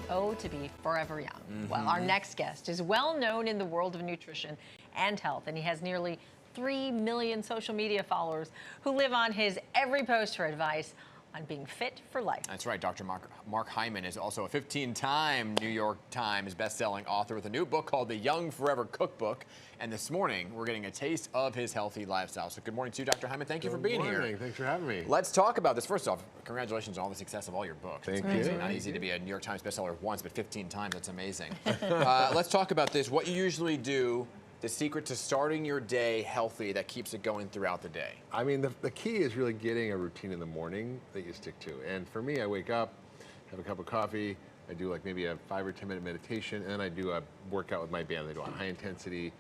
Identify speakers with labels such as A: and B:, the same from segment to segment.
A: Oh, to be forever young. Well, our next guest is well known in the world of nutrition and health, and he has nearly 3 million social media followers who live on his every post for advice on being fit for life.
B: That's right. Dr. Mark Hyman is also a 15-time New York Times best-selling author with a new book called the Young Forever Cookbook. And this morning, we're getting a taste of his healthy lifestyle. So good morning to you, Dr. Hyman. Thank you for being here.
C: Thanks for having me.
B: Let's talk about this. First off, congratulations on all the success of all your books.
C: Thank
B: it's
C: you.
B: Not easy to be a New York Times bestseller once, but 15 times, that's amazing. Let's talk about this. What you usually do, the secret to starting your day healthy that keeps it going throughout the day.
C: I mean, the key is really getting a routine in the morning that you stick to. And for me, I wake up, have a cup of coffee, I do like maybe a 5 or 10 minute meditation, and then I do a workout with my band. I do a high intensity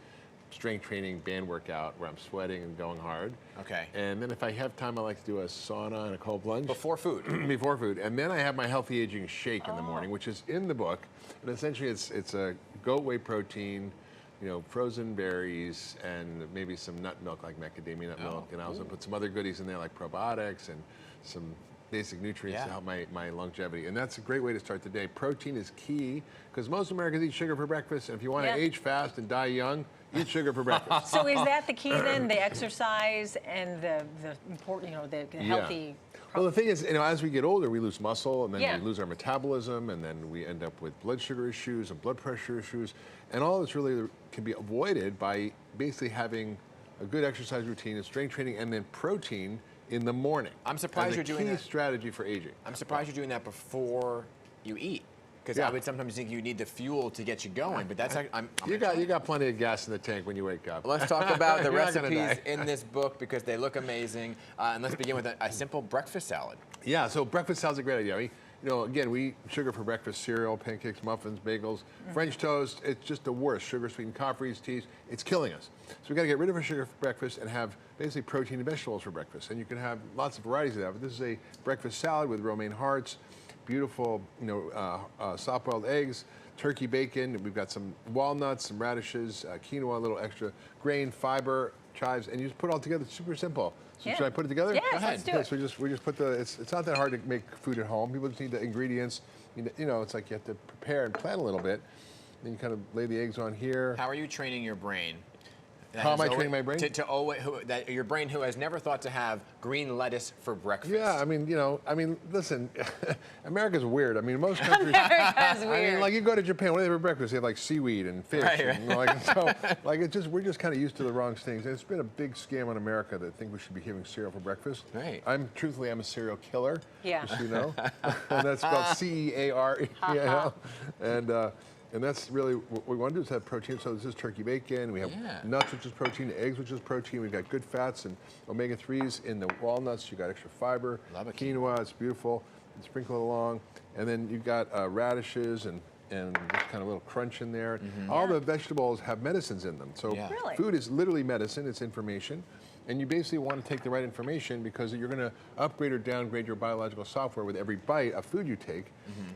C: strength training band workout where I'm sweating and going hard.
B: Okay.
C: And then if I have time, I like to do a sauna and a cold plunge.
B: Before food.
C: Before food. And then I have my healthy aging shake in the morning, which is in the book. And essentially it's a goat whey protein, you know, frozen berries, and maybe some nut milk like macadamia nut milk. And I also put some other goodies in there like probiotics and some basic nutrients to help my longevity. And that's a great way to start the day. Protein is key because most Americans eat sugar for breakfast. And if you want to age fast and die young, eat sugar for breakfast.
A: So is that the key then, the exercise and the important, you know, the healthy?
C: Well, the thing is, you know, as we get older, we lose muscle, and then we lose our metabolism, and then we end up with blood sugar issues and blood pressure issues. And all this really can be avoided by basically having a good exercise routine and strength training and then protein in the morning.
B: I'm surprised you're doing that.
C: Key strategy for aging.
B: I'm surprised you're doing that before you eat. Because I would sometimes think you need the fuel to get you going, but that's
C: you got plenty of gas in the tank when you wake up.
B: Let's talk about the recipes in this book because they look amazing. And let's begin with a simple breakfast salad.
C: Yeah, so breakfast salad's a great idea. I mean, you know, again, we eat sugar for breakfast: cereal, pancakes, muffins, bagels, French toast. It's just the worst. Sugar sweetened coffees, teas. It's killing us. So we got to get rid of our sugar for breakfast and have basically protein and vegetables for breakfast. And you can have lots of varieties of that. But this is a breakfast salad with romaine hearts, beautiful, you know, soft-boiled eggs, turkey bacon. We've got some walnuts, some radishes, quinoa, a little extra grain, fiber, chives, and you just put it all together. It's super simple. So should I put it together?
A: Yes, go ahead. Let's do it.
C: So we just put the. It's not that hard to make food at home. People just need the ingredients. You know, it's like you have to prepare and plan a little bit. Then you kind of lay the eggs on here.
B: How are you training your brain?
C: How am I training my brain?
B: Your brain who has never thought to have green lettuce for breakfast.
C: Yeah, I mean, you know, listen, America's weird. I mean, most countries.
A: America's weird.
C: I mean, like you go to Japan, what do they have for breakfast? They have like seaweed and fish.
B: Right.
C: And, you know, like, so, like we're just kind of used to the wrong things. And it's been a big scam on America that think we should be having cereal for breakfast.
B: Right.
C: Truthfully, I'm a cereal killer.
A: Yeah.
C: Just so you know. And that's spelled C-E-A-R-E. And that's really what we want to do is have protein. So this is turkey bacon. We have nuts, which is protein, eggs, which is protein. We've got good fats and omega-3s in the walnuts. You got extra fiber.
B: Love it.
C: Quinoa, it's beautiful. And sprinkle it along. And then you've got radishes and just kind of a little crunch in there. All the vegetables have medicines in them. So food is literally medicine. It's information. And you basically want to take the right information because you're going to upgrade or downgrade your biological software with every bite of food you take.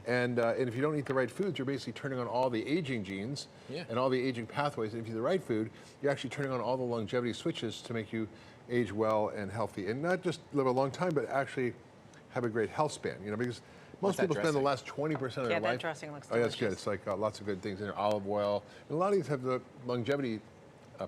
C: And if you don't eat the right foods, you're basically turning on all the aging genes and all the aging pathways. And if you eat the right food, you're actually turning on all the longevity switches to make you age well and healthy. And not just live a long time, but actually have a great health span. You know, because most people spend the last 20% of their life.
A: Yeah, that dressing looks delicious.
C: Oh, that's good. It's like lots of good things in there, olive oil. And a lot of these have the longevity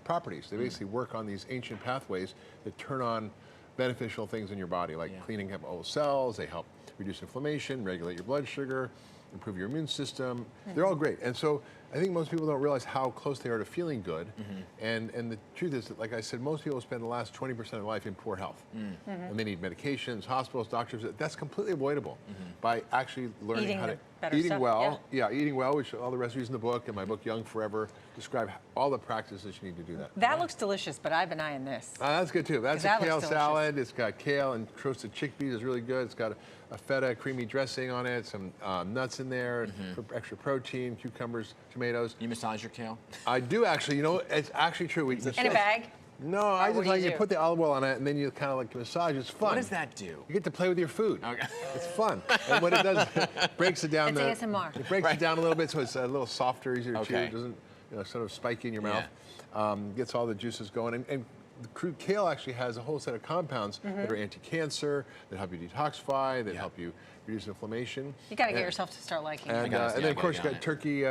C: properties. They basically work on these ancient pathways that turn on beneficial things in your body, like cleaning up old cells. They help reduce inflammation, regulate your blood sugar, improve your immune system. They're all great. And so I think most people don't realize how close they are to feeling good. And the truth is that, like I said, most people spend the last 20% of their life in poor health. And they need medications, hospitals, doctors. That's completely avoidable by actually learning how to eating well. Eating well, which all the recipes in the book and my book, Young Forever, describe all the practices you need to do that.
A: That looks delicious, but I have an eye on this.
C: That's good too. That's a kale salad. It's got kale and roasted chickpeas. It's really good. It's got a feta creamy dressing on it, some nuts in there for extra protein, cucumbers, tomatoes.
B: You massage your kale?
C: I do actually. You know, it's actually true.
A: In a bag?
C: No, I just like you put the olive oil on it and then you kind of like massage. It's fun.
B: What does that do?
C: You get to play with your food. Okay. It's fun. And what it does, it breaks it down.
A: It's ASMR.
C: It breaks it down a little bit so it's a little softer, easier to chew. It doesn't, you know, sort of spiky in your mouth. Gets all the juices going. And the crude kale actually has a whole set of compounds that are anti-cancer, that help you detoxify, that help you reduce inflammation.
A: You got to get yourself to start liking it.
C: And then of course you got turkey,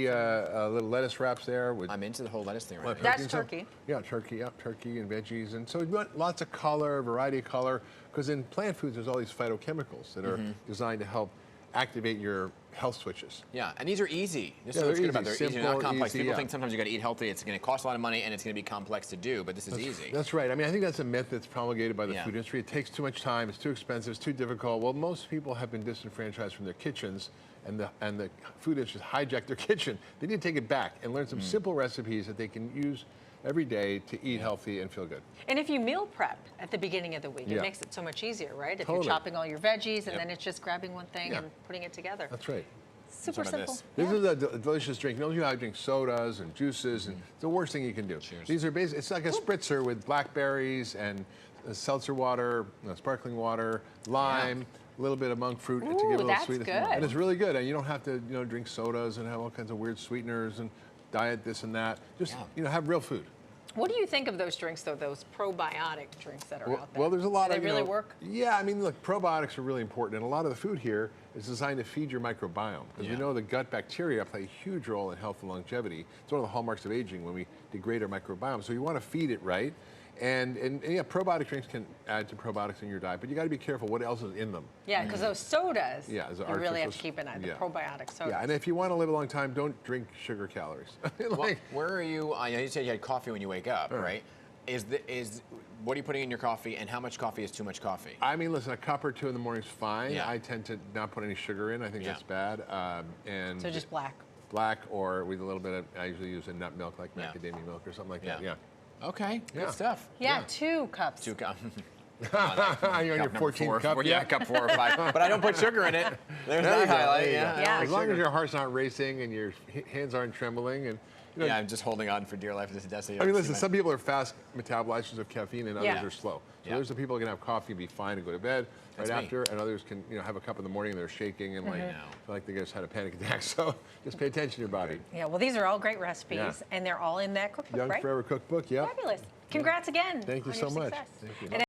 C: little lettuce wraps there. With
B: I'm into the whole lettuce thing right now.
A: That's turkey.
C: Yeah, turkey and veggies. And so you want lots of color, variety of color, because in plant foods there's all these phytochemicals that are designed to help activate your health switches.
B: Yeah, and these are easy. This is
C: Yeah,
B: what's
C: they're
B: good about
C: easy,
B: them. They're easy, they're not
C: simple,
B: complex.
C: easy,
B: People
C: yeah.
B: think sometimes you got to eat healthy. It's going to cost a lot of money and it's going to be complex to do, but this is easy.
C: That's right. I mean, I think that's a myth that's promulgated by the
B: Yeah.
C: food industry. It takes too much time. It's too expensive. It's too difficult. Well, most people have been disenfranchised from their kitchens, and the food industry has hijacked their kitchen. They need to take it back and learn some simple recipes that they can use every day to eat healthy and feel good.
A: And if you meal prep at the beginning of the week,
C: Yeah.
A: it makes it so much easier, right? If
C: Totally.
A: you're chopping all your veggies and
B: Yep.
A: then it's just grabbing one thing
C: Yeah.
A: and putting it together.
C: That's right.
A: Super
B: Some of
A: simple.
B: this.
C: This is a delicious drink. You know how to drink sodas and juices, and it's the worst thing you can do.
B: Cheers.
C: These are basically, it's like a spritzer with blackberries and seltzer water, sparkling water, lime, a little bit of monk fruit to give it a little
A: that's
C: sweetness.
A: good.
C: And it's really good. And you don't have to, drink sodas and have all kinds of weird sweeteners and diet this and that. Just, have real food.
A: What do you think of those drinks, though, those probiotic drinks that are out there?
C: Well, there's a lot
A: do
C: of,
A: they really work?
C: Yeah, I mean, look, probiotics are really important, and a lot of the food here is designed to feed your microbiome, because we
B: Yeah.
C: know the gut bacteria play a huge role in health and longevity. It's one of the hallmarks of aging when we degrade our microbiome, so you want to feed it right. And yeah, probiotic drinks can add to probiotics in your diet, but you got to be careful what else is in them.
A: Yeah, because those sodas,
C: Yeah, those
A: you
C: are
A: really have to
C: artificial-
A: keep an eye. The
C: yeah.
A: probiotic sodas.
C: Yeah, and if you want to live a long time, don't drink sugar calories.
B: Well, where are you? I know you said you had coffee when you wake up, right? What are you putting in your coffee, and how much coffee is too much coffee?
C: I mean, listen, a cup or two in the morning is fine.
B: Yeah.
C: I tend to not put any sugar in. I think
B: Yeah.
C: that's bad. And
A: So just black.
C: black, or with a little bit of, I usually use a nut milk, like
B: Yeah.
C: macadamia milk or something like that.
B: Yeah.
C: Yeah.
B: Okay,
C: Yeah.
B: good stuff.
A: Yeah,
C: Yeah.
A: 2 cups.
B: 2 cups.
C: You're on your
B: Number
C: 14th
B: 4.
C: cup.
B: Yeah, cup 4 or 5. But I don't put sugar in it. There's
C: There you
B: that
C: go,
B: highlight.
C: there you
B: Yeah.
C: go.
A: Yeah.
C: As long as your heart's not racing and your hands aren't trembling, and
B: Yeah, I'm just holding on for dear life to this.
C: I mean, listen, some people are fast metabolizers of caffeine and others
A: Yeah.
C: are slow. So
B: Yeah.
C: there's the people who can have coffee and be fine and go to bed
B: That's
C: right
B: me.
C: after, and others can, have a cup in the morning and they're shaking and
B: No.
C: feel like they just had a panic attack. So just pay attention to your body.
A: Yeah, well, these are all great recipes,
C: Yeah.
A: and they're all in that cookbook,
C: Young
A: right?
C: Forever Cookbook, yeah.
A: Fabulous. Congrats again.
C: Thank you
A: on
C: so
A: your
C: much.
A: success.
C: Thank you.
A: And